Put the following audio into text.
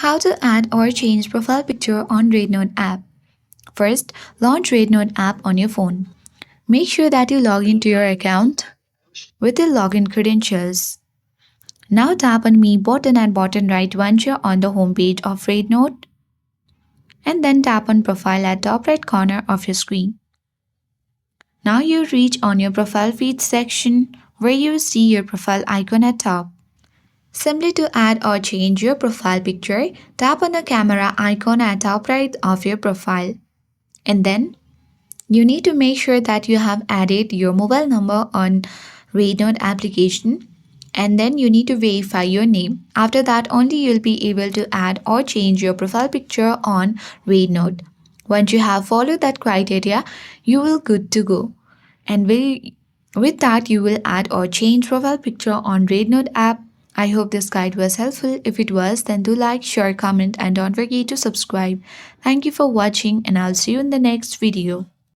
How to add or change profile picture on REDnote app. First, launch REDnote app on your phone. Make sure that you log into your account with your login credentials. Now tap on Me button at bottom right once you're on the home page of REDnote, and then tap on Profile at top right corner of your screen. Now you reach on your profile feed section where you see your profile icon at top. Simply to add or change your profile picture, tap on the camera icon at top right of your profile. And then you need to make sure that you have added your mobile number on REDnote application, and then you need to verify your name. After that, only you'll be able to add or change your profile picture on REDnote. Once you have followed that criteria, you will good to go. And with that, you will add or change profile picture on REDnote app. I hope this guide was helpful. If it was, then do like, share, comment, and don't forget to subscribe. Thank you for watching, and I'll see you in the next video.